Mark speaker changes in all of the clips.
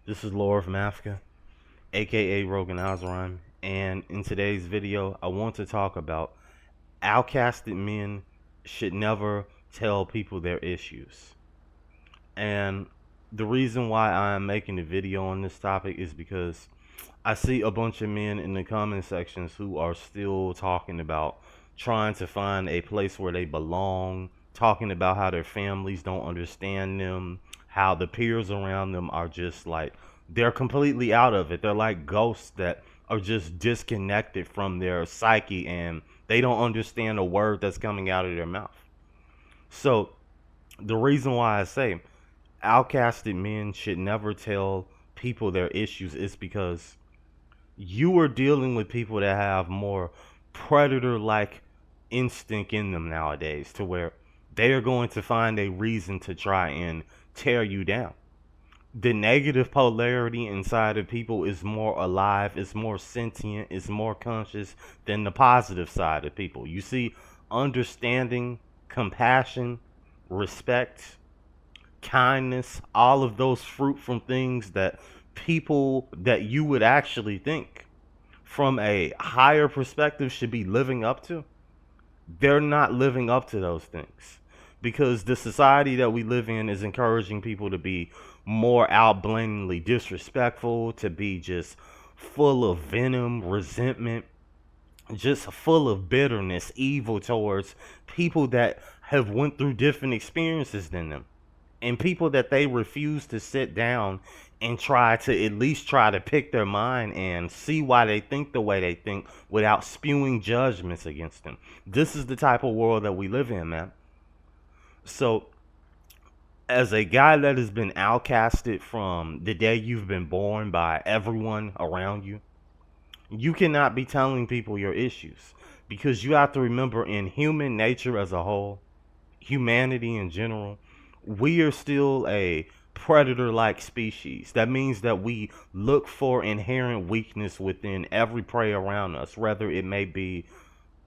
Speaker 1: This is Laura from Africa, aka Rogan Azrime, and in today's video, I want to talk about outcasted men should never tell people their issues. And the reason why I'm making a video on this topic is because I see a bunch of men in the comment sections who are still talking about trying to find a place where they belong, talking about how their families don't understand them, how the peers around them are just like, they're completely out of it. They're like ghosts that are just disconnected from their psyche and they don't understand a word that's coming out of their mouth. So, the reason why I say outcasted men should never tell people their issues is because you are dealing with people that have more predator like instinct in them nowadays, to where they are going to find a reason to try and tear you down. The negative polarity inside of people is more alive, it's more sentient, it's more conscious than the positive side of people. You see, understanding, compassion, respect, kindness, all of those fruit from things that people that you would actually think from a higher perspective should be living up to, they're not living up to those things because the society that we live in is encouraging people to be more out blatantly disrespectful, to be just full of venom, resentment, just full of bitterness, evil towards people that have went through different experiences than them, and people that they refuse to sit down and try to at least try to pick their mind and see why they think the way they think without spewing judgments against them. This is the type of world that we live in, man. So, as a guy that has been outcasted from the day you've been born by everyone around you, you cannot be telling people your issues because you have to remember, in human nature as a whole, humanity in general, we are still a predator like species. That means that we look for inherent weakness within every prey around us, whether it may be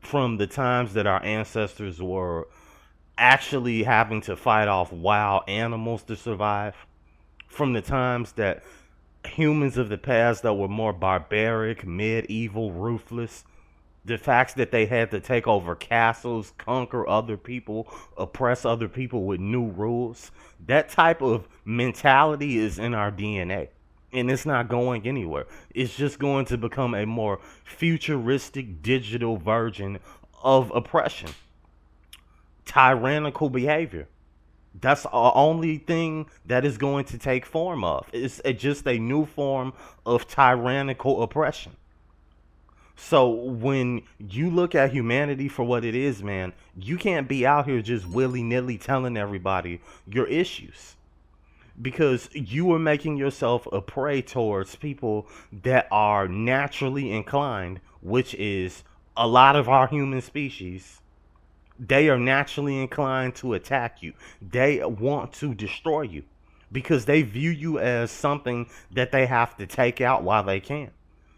Speaker 1: from the times that our ancestors were actually having to fight off wild animals to survive, from the times that humans of the past that were more barbaric, medieval, ruthless, the facts that they had to take over castles, conquer other people, oppress other people with new rules. That type of mentality is in our DNA. And it's not going anywhere. It's just going to become a more futuristic digital version of oppression. Tyrannical behavior. That's the only thing that is going to take form of. It's just a new form of tyrannical oppression. So when you look at humanity for what it is, man, you can't be out here just willy-nilly telling everybody your issues, because you are making yourself a prey towards people that are naturally inclined, which is a lot of our human species. They are naturally inclined to attack you. They want to destroy you because they view you as something that they have to take out while they can,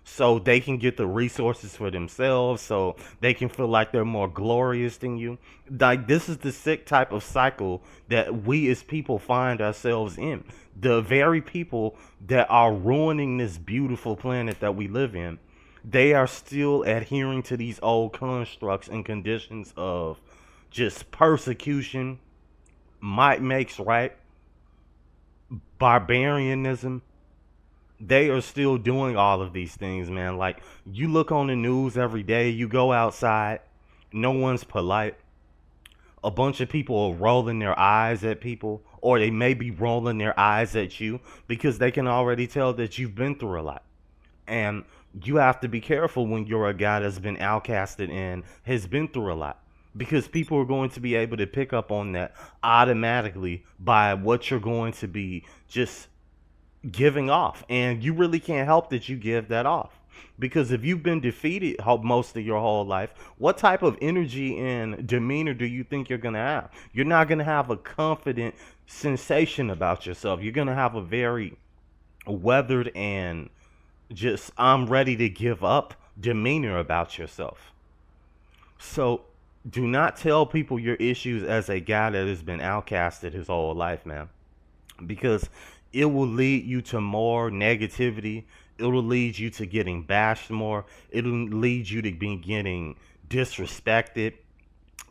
Speaker 1: so they can get the resources for themselves, so they can feel like they're more glorious than you. Like, this is the sick type of cycle that we as people find ourselves in. The very people that are ruining this beautiful planet that we live in, they are still adhering to these old constructs and conditions of just persecution, might makes right, barbarianism. They are still doing all of these things, man. Like, you look on the news every day, you go outside, no one's polite. A bunch of people are rolling their eyes at people, or they may be rolling their eyes at you because they can already tell that you've been through a lot. And you have to be careful when you're a guy that's been outcasted and has been through a lot, because people are going to be able to pick up on that automatically by what you're going to be just giving off, and you really can't help that you give that off, because if you've been defeated most of your whole life, what type of energy and demeanor do you think you're going to have? You're not going to have a confident sensation about yourself. You're going to have a very weathered and just I'm ready to give up demeanor about yourself. So do not tell people your issues as a guy that has been outcasted his whole life, man, because it will lead you to more negativity. It will lead you to getting bashed more. It'll lead you to be getting disrespected.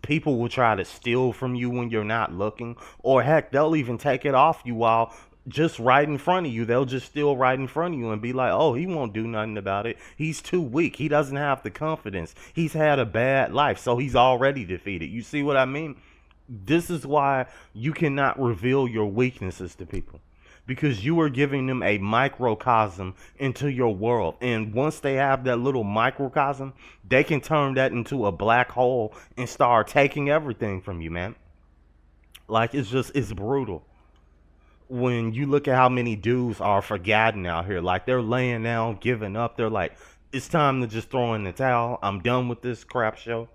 Speaker 1: People will try to steal from you when you're not looking, or heck, they'll even take it off you while just right in front of you. They'll just steal right in front of you and be like, oh, he won't do nothing about it. He's too weak. He doesn't have the confidence. He's had a bad life, so he's already defeated. You see what I mean? This is why you cannot reveal your weaknesses to people, because you are giving them a microcosm into your world. And once they have that little microcosm, they can turn that into a black hole and start taking everything from you, man. Like, it's brutal. When you look at how many dudes are forgotten out here, like they're laying down, giving up. They're like, it's time to just throw in the towel. I'm done with this crap show.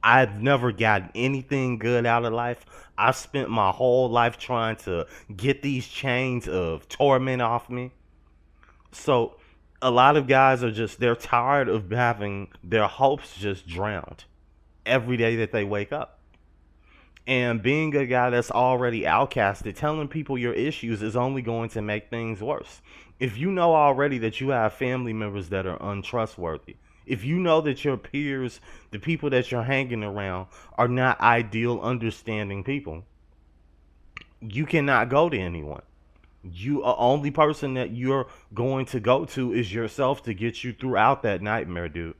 Speaker 1: I've never gotten anything good out of life. I've spent my whole life trying to get these chains of torment off me. So a lot of guys are just, they're tired of having their hopes just drowned every day that they wake up. And being a guy that's already outcasted, telling people your issues is only going to make things worse. If you know already that you have family members that are untrustworthy, if you know that your peers, the people that you're hanging around, are not ideal, understanding people, you cannot go to anyone. You only person that you're going to go to is yourself to get you throughout that nightmare, dude.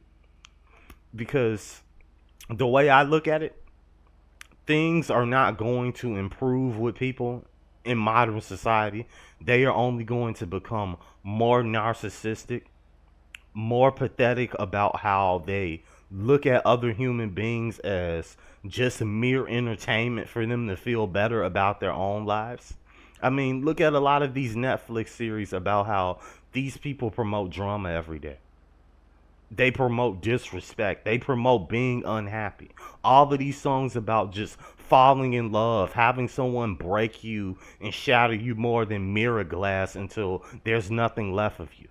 Speaker 1: Because the way I look at it, things are not going to improve with people in modern society. They are only going to become more narcissistic, more pathetic about how they look at other human beings as just mere entertainment for them to feel better about their own lives. I mean, look at a lot of these Netflix series about how these people promote drama every day. They promote disrespect. They promote being unhappy. All of these songs about just falling in love, having someone break you and shatter you more than mirror glass until there's nothing left of you.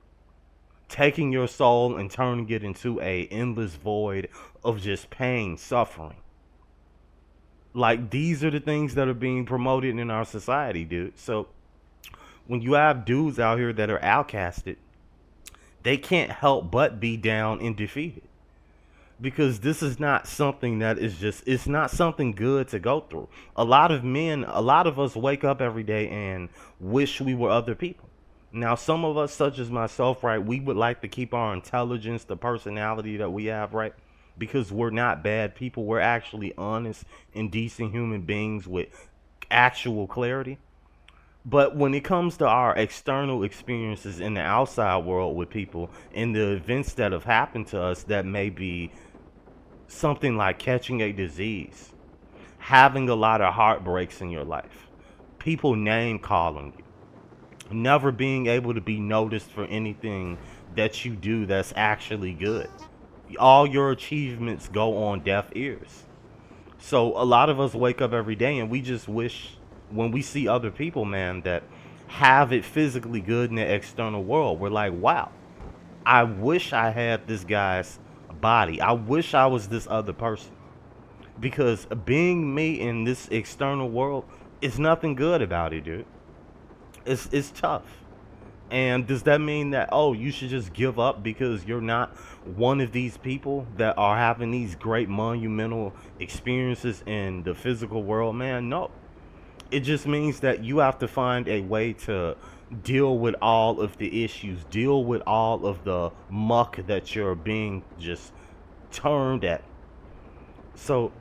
Speaker 1: Taking your soul and turning it into a endless void of just pain, suffering. Like, these are the things that are being promoted in our society, dude. So when you have dudes out here that are outcasted, they can't help but be down and defeated, because this is not something that is just, it's not something good to go through. A lot of men, a lot of us wake up every day and wish we were other people. Now, some of us, such as myself, right, we would like to keep our intelligence, the personality that we have, right, because we're not bad people. We're actually honest and decent human beings with actual clarity. But when it comes to our external experiences in the outside world with people and the events that have happened to us, that may be something like catching a disease, having a lot of heartbreaks in your life, people name calling you, never being able to be noticed for anything that you do that's actually good. All your achievements go on deaf ears. So a lot of us wake up every day and we just wish, when we see other people, man, that have it physically good in the external world, we're like, wow, I wish I had this guy's body. I wish I was this other person. Because being me in this external world is nothing good about it, dude. It's tough. And does that mean that, oh, you should just give up because you're not one of these people that are having these great monumental experiences in the physical world, man? No. It just means that you have to find a way to deal with all of the issues, deal with all of the muck that you're being just turned at. So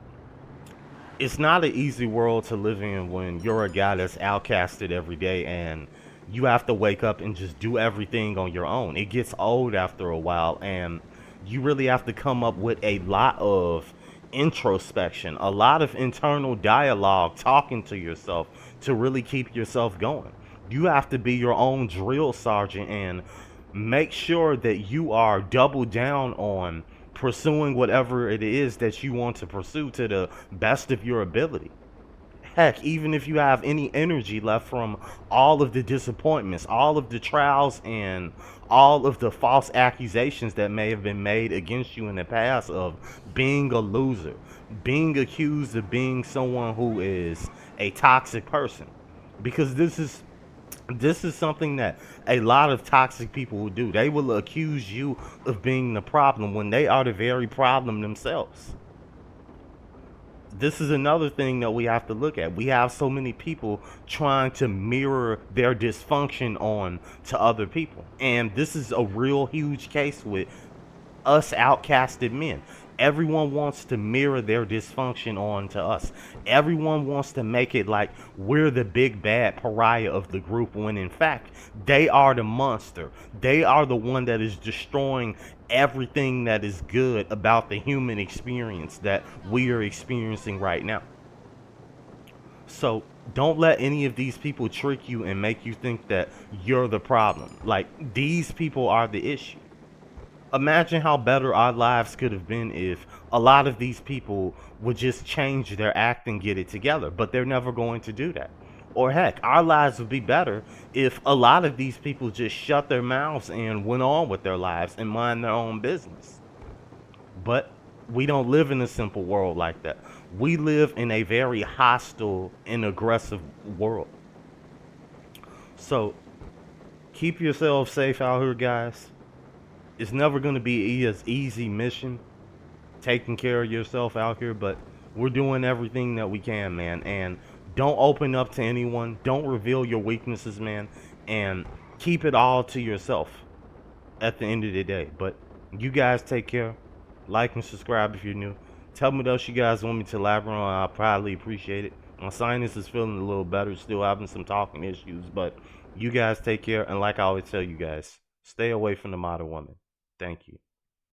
Speaker 1: it's not an easy world to live in when you're a guy that's outcasted every day and you have to wake up and just do everything on your own. It gets old after a while, and you really have to come up with a lot of introspection, a lot of internal dialogue, talking to yourself to really keep yourself going. You have to be your own drill sergeant and make sure that you are double down on pursuing whatever it is that you want to pursue to the best of your ability. Heck, even if you have any energy left from all of the disappointments, all of the trials, and all of the false accusations that may have been made against you in the past of being a loser, being accused of being someone who is a toxic person. Because this is This is something that a lot of toxic people will do. They will accuse you of being the problem when they are the very problem themselves. This is another thing that we have to look at. We have so many people trying to mirror their dysfunction on to other people. And this is a real huge case with us outcasted men. Everyone wants to mirror their dysfunction on to us. Everyone wants to make it like we're the big bad pariah of the group when in fact they are the monster. They are the one that is destroying everything that is good about the human experience that we are experiencing right now. So don't let any of these people trick you and make you think that you're the problem. Like, these people are the issue. Imagine how better our lives could have been if a lot of these people would just change their act and get it together, but they're never going to do that. Or heck, our lives would be better if a lot of these people just shut their mouths and went on with their lives and mind their own business. But we don't live in a simple world like that. We live in a very hostile and aggressive world. So keep yourselves safe out here, guys. It's never going to be as easy mission taking care of yourself out here, but we're doing everything that we can, man. And don't open up to anyone. Don't reveal your weaknesses, man. And keep it all to yourself at the end of the day. But you guys take care. Like and subscribe if you're new. Tell me what else you guys want me to elaborate on. I'll probably appreciate it. My sinus is feeling a little better. Still having some talking issues. But you guys take care. And like I always tell you guys, stay away from the modern woman. Thank you.